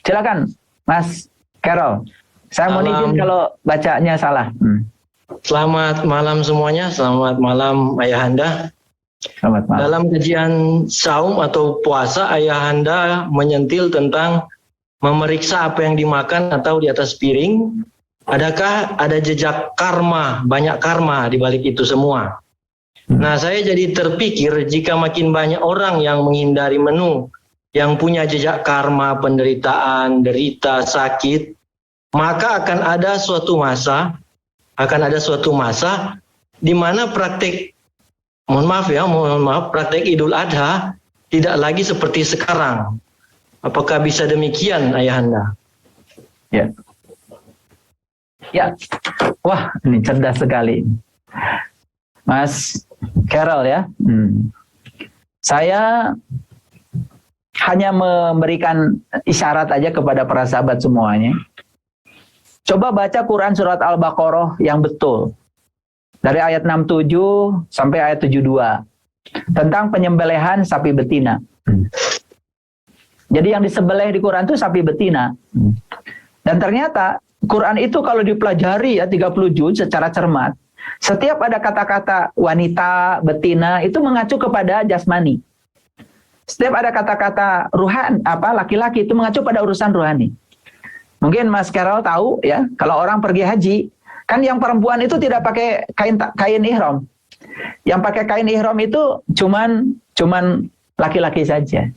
Silakan, Mas Carol. Saya mohon izin kalau bacanya salah. Selamat malam semuanya, selamat malam Ayahanda. Selamat malam. Dalam kajian saum atau puasa, Ayahanda menyentil tentang memeriksa apa yang dimakan atau di atas piring. Adakah ada jejak karma, banyak karma di balik itu semua? Nah, saya jadi terpikir jika makin banyak orang yang menghindari menu, yang punya jejak karma, penderitaan, derita, sakit, maka akan ada suatu masa di mana praktek, mohon maaf, praktek Idul Adha tidak lagi seperti sekarang. Apakah bisa demikian, Ayahanda? Ya. Ya. Wah, ini cerdas sekali. Mas Carol ya. Saya hanya memberikan isyarat aja kepada para sahabat semuanya. Coba baca Quran surat Al-Baqarah yang betul. Dari ayat 67 sampai ayat 72. Tentang penyembelihan sapi betina. Jadi yang disembelih di Quran itu sapi betina. Dan ternyata Quran itu kalau dipelajari ya 30 juz secara cermat, setiap ada kata-kata wanita, betina itu mengacu kepada jasmani. Setiap ada kata-kata laki-laki itu mengacu pada urusan rohani. Mungkin Mas Carol tahu ya, kalau orang pergi haji, kan yang perempuan itu tidak pakai kain ihram. Yang pakai kain ihram itu cuman laki-laki saja.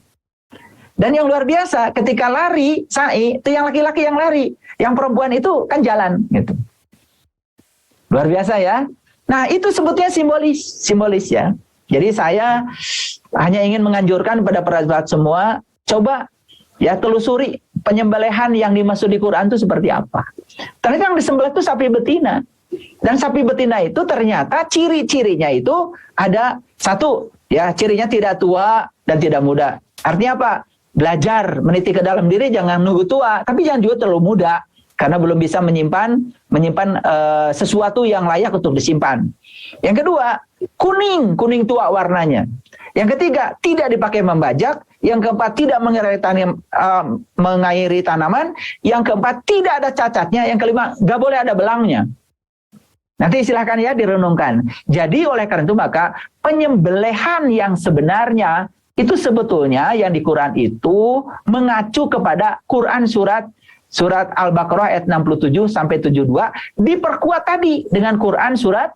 Dan yang luar biasa, ketika lari, sa'i, itu yang laki-laki yang lari. Yang perempuan itu kan jalan gitu. Luar biasa ya. Nah, itu sebutnya simbolis ya. Jadi saya hanya ingin menganjurkan kepada para sahabat semua, coba ya telusuri penyembelihan yang dimaksud di Quran itu seperti apa. Ternyata yang disembelih itu sapi betina. Dan sapi betina itu ternyata ciri-cirinya itu ada satu, ya cirinya tidak tua dan tidak muda. Artinya apa? Belajar meniti ke dalam diri, jangan nunggu tua, tapi jangan juga terlalu muda. Karena belum bisa menyimpan sesuatu yang layak untuk disimpan. Yang kedua, kuning tua warnanya. Yang ketiga, tidak dipakai membajak. Yang keempat, tidak mengairi tanaman. Yang keempat, tidak ada cacatnya. Yang kelima, nggak boleh ada belangnya. Nanti silahkan ya direnungkan. Jadi oleh karena itu maka penyembelihan yang sebenarnya itu sebetulnya yang di Quran itu mengacu kepada Quran surat Al-Baqarah ayat 67 sampai 72, diperkuat tadi dengan Quran surat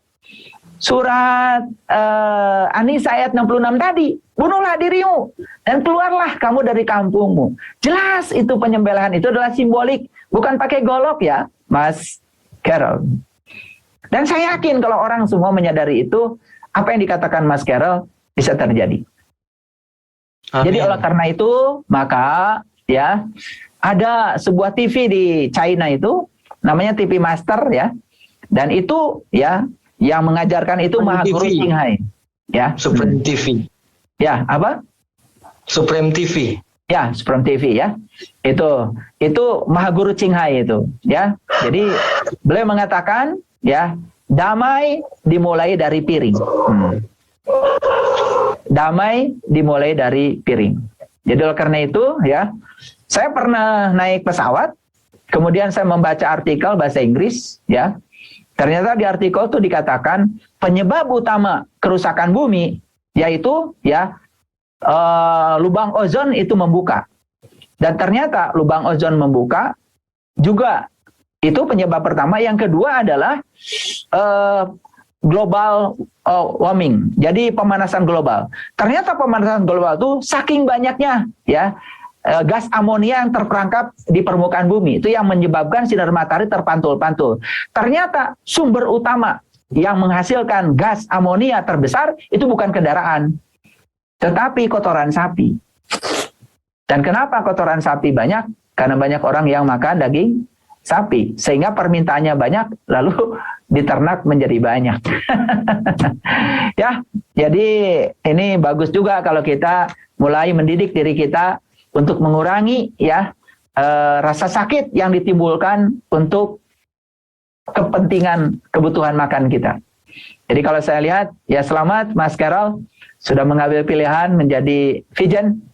An-Nisa ayat 66 tadi. Bunuhlah dirimu dan keluarlah kamu dari kampungmu. Jelas itu penyembelihan itu adalah simbolik, bukan pakai golok ya, Mas Carol. Dan saya yakin kalau orang semua menyadari itu, apa yang dikatakan Mas Carol bisa terjadi. Amin. Jadi oleh karena itu, maka ya ada sebuah TV di China itu namanya TV Master ya, dan itu ya yang mengajarkan itu Mahaguru Qinghai ya. Supreme TV ya, apa Supreme TV ya, Supreme TV ya, itu Mahaguru Qinghai itu ya. Jadi beliau mengatakan ya, damai dimulai dari piring. Damai dimulai dari piring. Jadi oleh karena itu ya, saya pernah naik pesawat, kemudian saya membaca artikel bahasa Inggris, ya. Ternyata di artikel itu dikatakan penyebab utama kerusakan bumi yaitu ya lubang ozon itu membuka. Dan ternyata lubang ozon membuka juga itu penyebab pertama. Yang kedua adalah global warming. Jadi pemanasan global. Ternyata pemanasan global itu saking banyaknya ya gas amonia yang terperangkap di permukaan bumi, itu yang menyebabkan sinar matahari terpantul-pantul. Ternyata sumber utama yang menghasilkan gas amonia terbesar itu bukan kendaraan, tetapi kotoran sapi. Dan kenapa kotoran sapi banyak? Karena banyak orang yang makan daging sapi, sehingga permintaannya banyak, lalu diternak menjadi banyak. Ya, jadi ini bagus juga kalau kita mulai mendidik diri kita untuk mengurangi ya rasa sakit yang ditimbulkan untuk kepentingan kebutuhan makan kita. Jadi kalau saya lihat, ya selamat Mas Carol sudah mengambil pilihan menjadi vegan,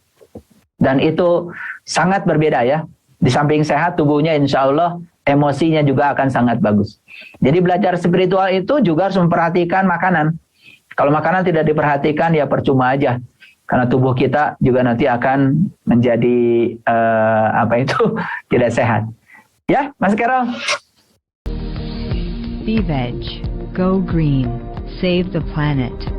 dan itu sangat berbeda ya Di samping sehat tubuhnya, insya Allah emosinya juga akan sangat bagus. Jadi belajar spiritual itu juga harus memperhatikan makanan. Kalau makanan tidak diperhatikan ya percuma aja. Karena tubuh kita juga nanti akan menjadi tidak sehat. Ya, Mas Carol. Be veg, go green, save the planet.